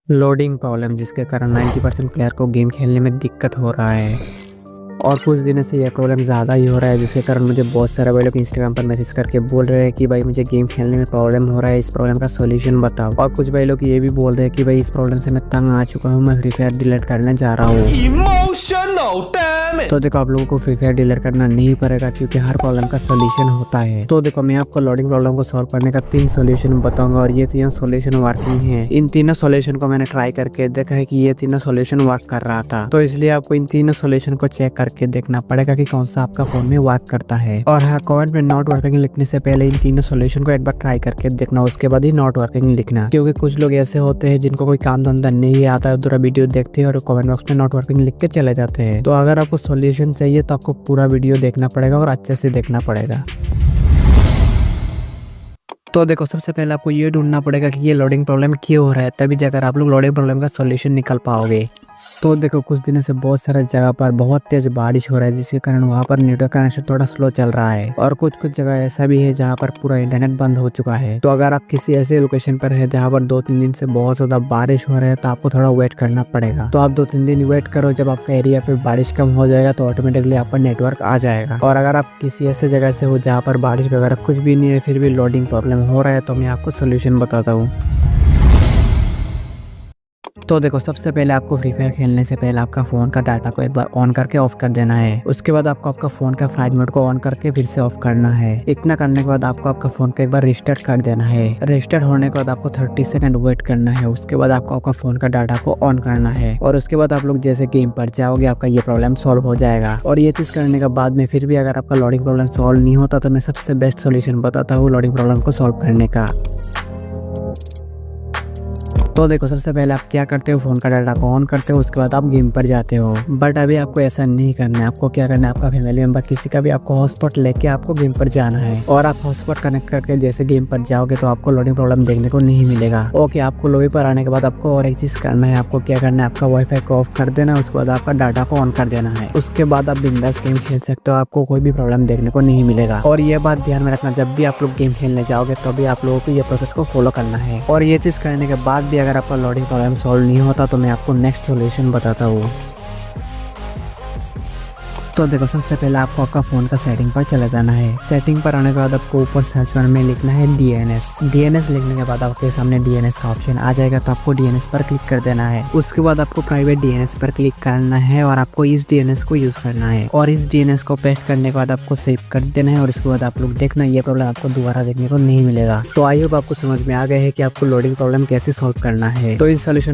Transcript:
Loading problem जिसके कारण 90% player को गेम खेलने में दिक्कत हो रहा है और कुछ दिनों से यह प्रॉब्लम ज़्यादा ही हो रहा है, जिसके कारण मुझे बहुत सारे भाई लोग इंस्टाग्राम पर मैसेज करके बोल रहे हैं कि भाई मुझे गेम खेलने में प्रॉब्लम हो रहा है, इस प्रॉब्लम का सॉल्यूशन बताओ। और कुछ भाई लोग ये भी बोल रहे हैं कि भाई इस प्रॉब्लम से मैं तंग आ चुका हूँ, मैं फ्री फायर डिलीट करने जा रहा हूँ। तो देखो आप लोगों को फ्री फायर डिलीट करना नहीं पड़ेगा, क्योंकि हर प्रॉब्लम का सोल्यूशन होता है। तो देखो मैं आपको लोडिंग प्रॉब्लम को सॉल्व करने का 3 सोल्यूशन बताऊंगा और ये तीनों सोल्यूशन वर्किंग है। इन तीनों सोल्यूशन को मैंने ट्राई करके देखा है कि ये तीनों सोल्यूशन वर्क कर रहा था, तो इसलिए आपको इन तीनों सोल्यूशन को चेक करके देखना पड़ेगा कि कौन सा आपका फोन में वर्क करता है। और हाँ, कमेंट में नॉट वर्किंग लिखने से पहले इन तीनों सोल्यूशन को एक बार ट्राई करके देखना, उसके बाद ही नॉट वर्किंग लिखना, क्योंकि कुछ लोग ऐसे होते हैं जिनको कोई काम धंधा नहीं आता है, पूरा वीडियो देखते हैं और कमेंट बॉक्स में नॉट वर्किंग लिख के चले जाते हैं। तो अगर आपको सोल्यूशन चाहिए तो आपको पूरा वीडियो देखना पड़ेगा और अच्छे से देखना पड़ेगा। तो देखो सबसे पहले आपको ये ढूंढना पड़ेगा कि ये लोडिंग प्रॉब्लम क्यों हो रहा है, तभी जाकर आप लोग लोडिंग प्रॉब्लम का सॉल्यूशन निकाल पाओगे। तो देखो कुछ दिनों से बहुत सारे जगह पर बहुत तेज बारिश हो रहा है, जिसके कारण वहाँ पर नेटवर्क कनेक्शन थोड़ा स्लो चल रहा है और कुछ जगह ऐसा भी है जहाँ पर पूरा इंटरनेट बंद हो चुका है। तो अगर आप किसी ऐसे लोकेशन पर है जहाँ पर 2-3 दिन से बहुत ज्यादा बारिश हो रहा है, तो आपको थोड़ा वेट करना पड़ेगा। तो आप 2-3 दिन वेट करो, जब आपका एरिया पे बारिश कम हो जाएगा तो ऑटोमेटिकली आप पर नेटवर्क आ जाएगा। और अगर आप किसी ऐसे जगह से हो जहाँ पर बारिश वगैरह कुछ भी नहीं है, फिर भी लोडिंग प्रॉब्लम हो रहा है, तो मैं आपको सोल्यूशन बताता हूँ। तो देखो सबसे पहले आपको फ्री फायर खेलने से पहले आपका फोन का डाटा को एक बार ऑन करके ऑफ कर देना है। उसके बाद आपको आपका फोन का फ्लाइट मोड को ऑन करके फिर से ऑफ करना है। इतना करने के बाद आपको आपका फोन को एक बार रिस्टार्ट कर देना है। रिस्टार्ट होने के बाद आपको 30 सेकंड वेट करना है। उसके बाद आपको आपका फोन का डाटा को ऑन करना है और उसके बाद आप लोग जैसे गेम पर जाओगे आपका ये प्रॉब्लम सॉल्व हो जाएगा। और ये चीज करने के बाद में फिर भी अगर आपका लोडिंग प्रॉब्लम सॉल्व नहीं होता, तो मैं सबसे बेस्ट सोल्यूशन बताता हूँ लोडिंग प्रॉब्लम को सॉल्व करने का। तो देखो सबसे पहले आप क्या करते हो, फोन का डाटा को ऑन करते हो, उसके बाद आप गेम पर जाते हो। बट अभी आपको ऐसा नहीं करना है। आपको क्या करना है, आपका फैमिली मेंबर किसी का भी आपको हॉटस्पॉट लेके आपको गेम पर जाना है और आप हॉटस्पॉट कनेक्ट करके जैसे गेम पर जाओगे तो आपको लोडिंग प्रॉब्लम देखने को नहीं मिलेगा। ओके, आपको लॉबी पर आने के बाद आपको और एक चीज करना है। आपको क्या करना है, आपका वाईफाई को ऑफ कर देना, उसके बाद आपका डाटा को ऑन कर देना है। उसके बाद आप बिंदास गेम खेल सकते हो, आपको कोई भी प्रॉब्लम देखने को नहीं मिलेगा। और ये बात ध्यान में रखना, जब भी आप लोग गेम खेलने जाओगे तो भी आप लोगों को ये प्रोसेस को फॉलो करना है। और ये चीज करने के बाद भी अगर आपका लोडिंग प्रॉब्लम सॉल्व नहीं होता, तो मैं आपको नेक्स्ट सॉल्यूशन बताता हूँ। तो देखो सबसे पहले आपको आपका फोन का सेटिंग पर चले जाना है। सेटिंग पर आने के बाद आपको ऊपर सर्च बार में लिखना है DNS लिखने के बाद आपके सामने DNS का ऑप्शन आ जाएगा, तो आपको DNS पर क्लिक कर देना है। उसके बाद आपको प्राइवेट DNS पर क्लिक करना है और आपको इस DNS को यूज करना है। और इस DNS को पेस्ट करने के बाद आपको सेव कर देना है और इसके बाद आप लोग देखना ये प्रॉब्लम आपको दोबारा देखने को नहीं मिलेगा। तो आई होप आपको समझ में आ गया है कि आपको लोडिंग प्रॉब्लम कैसे सॉल्व करना है। तो इस सोल्यूशन